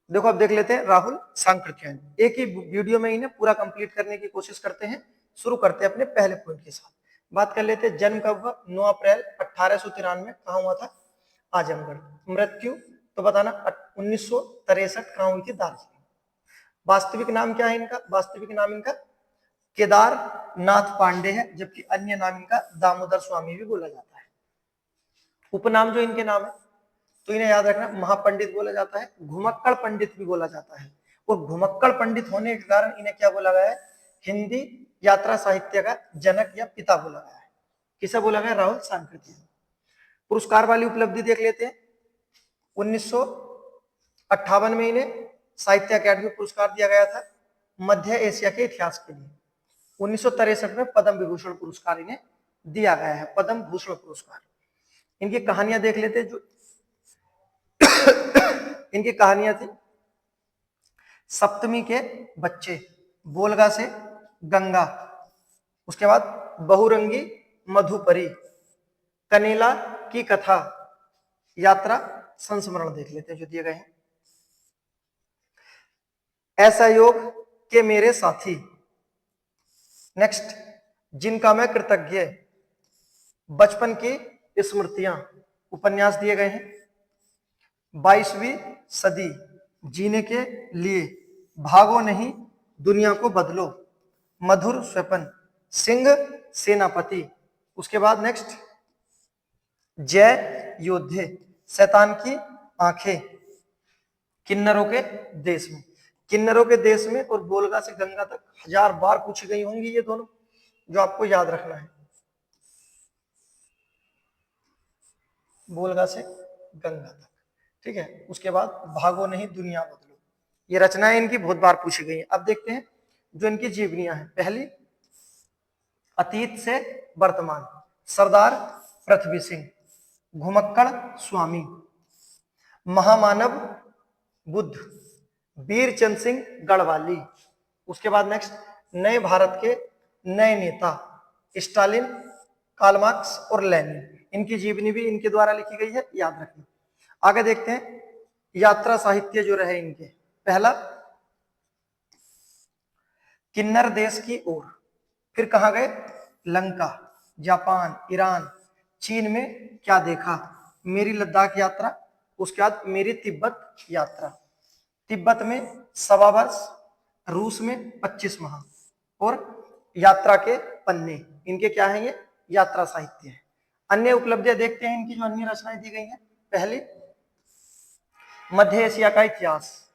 देखो अब देख लेते हैं राहुल सांकृत्यायन। एक ही वीडियो में इन्हें पूरा कंप्लीट करने की कोशिश करते हैं। शुरू करते हैं अपने पहले पॉइंट के साथ। बात कर लेते हैं जन्म कब हुआ। 9 अप्रैल 1893 कहाँ हुआ था? आजमगढ़। मृत्यु तो बताना 1963 कहाँ हुई थी? दार्जिलिंग। वास्तविक नाम क्या है इनका? वास्तविक नाम इनका केदारनाथ पांडे है, जबकि अन्य नाम इनका दामोदर स्वामी भी बोला जाता है। उपनाम जो इनके नाम है तो इन्हें याद रखना, महापंडित बोला जाता है, घुमक्कड़ पंडित भी बोला जाता है। और घुमक्कड़ पंडित होने के कारण इन्हें क्या बोला गया है? हिंदी यात्रा साहित्य का जनक या पिता बोला गया है। किसे बोला गया? राहुल सांकृत्यायन। पुरस्कार वाली उपलब्धि देख लेते हैं। 1958 में इन्हें साहित्य अकादमी पुरस्कार दिया गया था मध्य एशिया के इतिहास के लिए। 1963 में पद्म विभूषण पुरस्कार इन्हें दिया गया है, पद्म भूषण पुरस्कार। इनकी कहानियां देख लेते हैं। जो इनकी कहानियां थी सप्तमी के बच्चे, बोलगा से गंगा, उसके बाद बहुरंगी मधुपरी, कनेला की कथा, यात्रा संस्मरण देख लेते हैं जो दिए गए हैं। ऐसा योग के मेरे साथी, नेक्स्ट जिनका मैं कृतज्ञ, बचपन की स्मृतियां, उपन्यास दिए गए हैं। 22वीं सदी, जीने के लिए, भागो नहीं दुनिया को बदलो, मधुर स्वप्न, सिंह सेनापति, उसके बाद नेक्स्ट जय योद्धे, शैतान की आंखें, किन्नरों के देश में। किन्नरों के देश में और बोलगा से गंगा तक 1000 बार पूछी गई होंगी ये दोनों, जो आपको याद रखना है। बोलगा से गंगा तक, ठीक है। उसके बाद भागो नहीं दुनिया बदलो, ये रचनाएं इनकी बहुत बार पूछी गई हैं। अब देखते हैं जो इनकी जीवनियां हैं। पहली, अतीत से वर्तमान, सरदार पृथ्वी सिंह, घुमक्कड़ स्वामी, महामानव बुद्ध, वीरचंद सिंह गढ़वाली। उसके बाद नेक्स्ट, नए भारत के नए नेता, स्टालिन, कार्ल मार्क्स और लेनिन। इनकी जीवनी भी इनके द्वारा लिखी गई है, याद रखना। आगे देखते हैं यात्रा साहित्य जो रहे इनके। पहला, किन्नर देश की ओर, फिर कहां गए? लंका, जापान, ईरान, चीन में क्या देखा, मेरी लद्दाख यात्रा, उसके बाद मेरी तिब्बत यात्रा, तिब्बत में 1.25 वर्ष, रूस में 25 माह, और यात्रा के पन्ने। इनके क्या है? ये यात्रा साहित्य है। अन्य उपलब्धियां देखते हैं इनकी जो अन्य रचनाएं दी गई हैं। पहली, मध्य एशिया का इतिहास,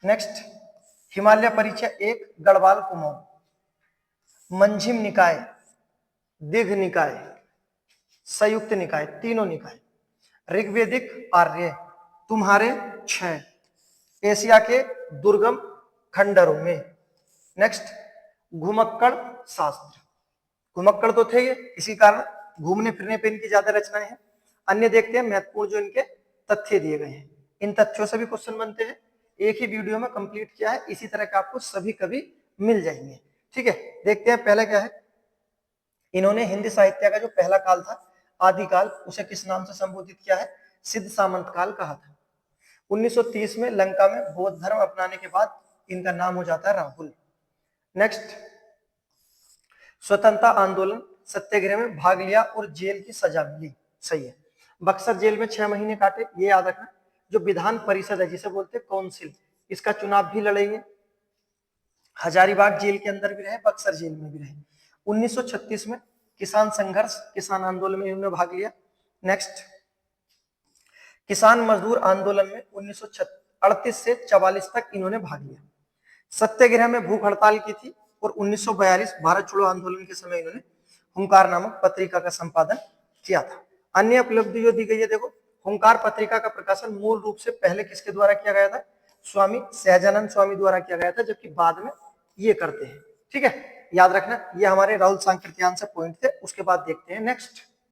नेक्स्ट हिमालय परिचय 1, गढ़वाल कुमाऊं, मंझिम निकाय, दीर्घ निकाय, संयुक्त निकाय, तीनों निकाय, ऋग्वेदिक आर्य, तुम्हारे 6, एशिया के दुर्गम खंडरों में, नेक्स्ट घुमक्कड़ शास्त्र। घुमक्कड़ तो थे ये, इसी कारण घूमने फिरने पे इनकी ज्यादा रचनाएं हैं। अन्य देखते हैं महत्वपूर्ण जो इनके तथ्य दिए गए हैं। इन तथ्यों से भी क्वेश्चन बनते हैं, एक ही वीडियो में कंप्लीट किया है, इसी तरह के आपको सभी कभी मिल जाएंगे, ठीक है। देखते हैं पहले क्या है। इन्होंने हिंदी साहित्य का जो पहला काल था, आदिकाल, उसे किस नाम से संबोधित किया है? सिद्ध सामंत काल कहा था। 1930 में लंका में बौद्ध धर्म अपनाने के बाद इनका नाम हो जाता है राहुल। नेक्स्ट, स्वतंत्रता आंदोलन, सत्याग्रह में भाग लिया और जेल की सजा मिली, सही है। बक्सर जेल में 6 महीने काटे, ये याद रखना। जो विधान परिषद है, जिसे बोलते हैं काउंसिल, इसका चुनाव भी लड़ेंगे। हजारीबाग जेल के अंदर भी रहे, बक्सर जेल में भी रहे। 1936 में किसान संघर्ष, किसान आंदोलन में इन्होंने भाग लिया। नेक्स्ट, किसान मजदूर आंदोलन में 1938 से 44 तक इन्होंने भाग लिया। सत्याग्रह में भूख हड़ताल की थी और 1942 भारत छोड़ो आंदोलन के समय इन्होंने हुंकार नामक पत्रिका का संपादन किया था। अन्य उपलब्धि जो दी गई है, देखो, हुंकार पत्रिका का प्रकाशन मूल रूप से पहले किसके द्वारा किया गया था? स्वामी सहजानंद स्वामी द्वारा किया गया था, जबकि बाद में ये करते हैं, ठीक है, याद रखना। ये हमारे राहुल सांकृत्यायन से पॉइंट थे। उसके बाद देखते हैं नेक्स्ट,